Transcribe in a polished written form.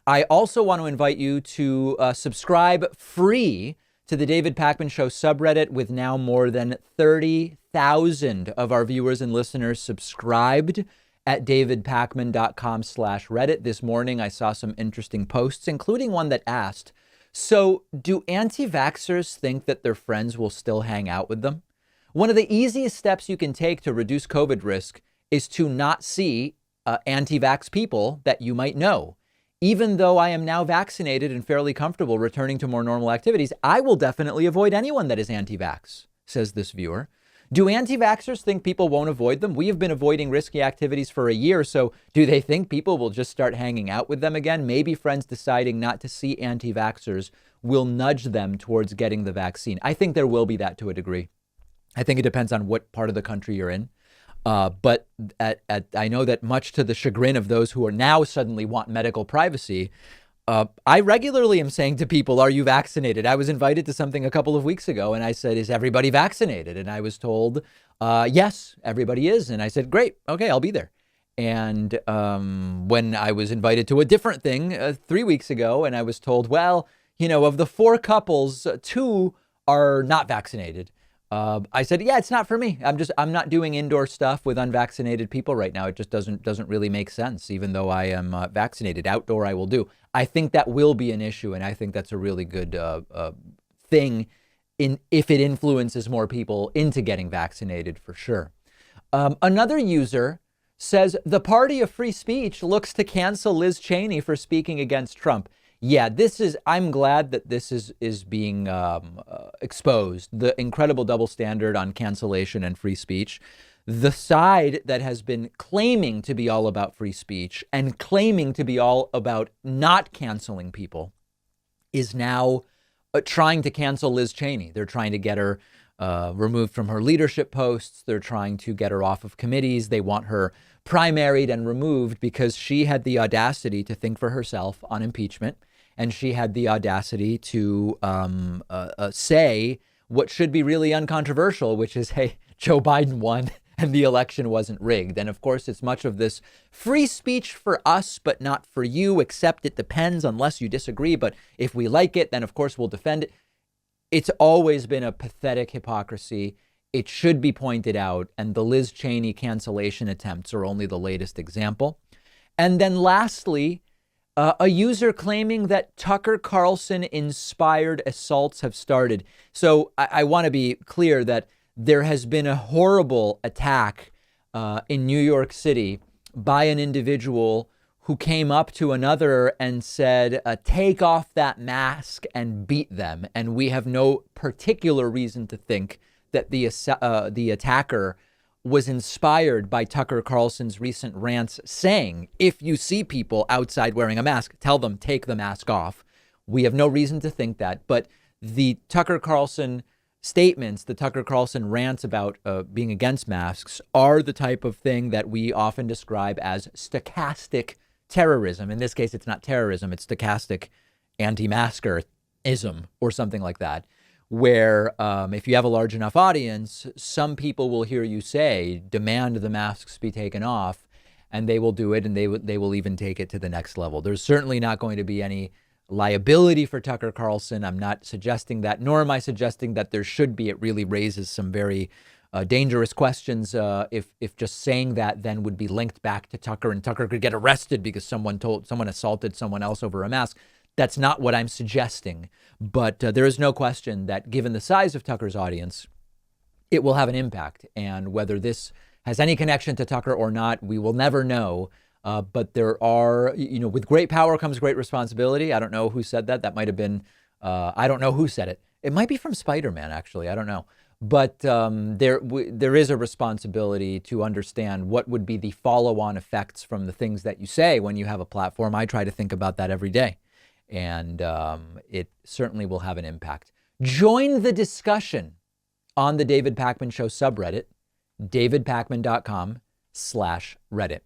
I also want to invite you to subscribe free to the David Pakman Show subreddit, with now more than 30,000 of our viewers and listeners subscribed at davidpakman.com/Reddit. This morning, I saw some interesting posts, including one that asked, so do anti-vaxxers think that their friends will still hang out with them? One of the easiest steps you can take to reduce COVID risk is to not see anti-vax people that you might know. Even though I am now vaccinated and fairly comfortable returning to more normal activities, I will definitely avoid anyone that is anti-vax, says this viewer. Do anti-vaxxers think people won't avoid them? We have been avoiding risky activities for a year, so do they think people will just start hanging out with them again? Maybe friends deciding not to see anti-vaxxers will nudge them towards getting the vaccine. I think there will be that to a degree. I think it depends on what part of the country you're in. But I know that much to the chagrin of those who are now suddenly want medical privacy, I regularly am saying to people, are you vaccinated? I was invited to something a couple of weeks ago and I said, is everybody vaccinated? And I was told, yes, everybody is. And I said, great. Okay, I'll be there. And when I was invited to a different thing 3 weeks ago and I was told, well, you know, of the 4 couples, 2 are not vaccinated. I said, yeah, it's not for me. I'm not doing indoor stuff with unvaccinated people right now. It just doesn't really make sense, even though I am vaccinated. Outdoor I will do. I think that will be an issue. And I think that's a really good thing if it influences more people into getting vaccinated, for sure. Another user says the party of free speech looks to cancel Liz Cheney for speaking against Trump. Yeah, I'm glad that this is being exposed, the incredible double standard on cancellation and free speech. The side that has been claiming to be all about free speech and claiming to be all about not canceling people is now trying to cancel Liz Cheney. They're trying to get her removed from her leadership posts. They're trying to get her off of committees. They want her primaried and removed because she had the audacity to think for herself on impeachment. And she had the audacity to say what should be really uncontroversial, which is, hey, Joe Biden won and the election wasn't rigged. And of course, it's much of this free speech for us, but not for you, except it depends unless you disagree. But if we like it, then of course we'll defend it. It's always been a pathetic hypocrisy. It should be pointed out. And the Liz Cheney cancellation attempts are only the latest example. And then lastly, a user claiming that Tucker Carlson inspired assaults have started. So I want to be clear that there has been a horrible attack in New York City by an individual who came up to another and said, take off that mask and beat them. And we have no particular reason to think that the attacker was inspired by Tucker Carlson's recent rants saying, if you see people outside wearing a mask, tell them, take the mask off. We have no reason to think that. But the Tucker Carlson statements, the Tucker Carlson rants about being against masks are the type of thing that we often describe as stochastic terrorism. In this case, it's not terrorism, it's stochastic anti-maskerism or something like that, where if you have a large enough audience, some people will hear you say, demand the masks be taken off, and they will do it, and they will even take it to the next level. There's certainly not going to be any liability for Tucker Carlson. I'm not suggesting that, nor am I suggesting that there should be. It really raises some very dangerous questions if just saying that then would be linked back to Tucker, and Tucker could get arrested because someone assaulted someone else over a mask. That's not what I'm suggesting. But there is no question that given the size of Tucker's audience, it will have an impact. And whether this has any connection to Tucker or not, we will never know. But there are, with great power comes great responsibility. I don't know who said that. That might have been, I don't know who said it. It might be from Spider-Man, actually. I don't know. But there is a responsibility to understand what would be the follow-on effects from the things that you say when you have a platform. I try to think about that every day. And it certainly will have an impact. Join the discussion on the David Pakman Show subreddit, davidpakman.com/Reddit.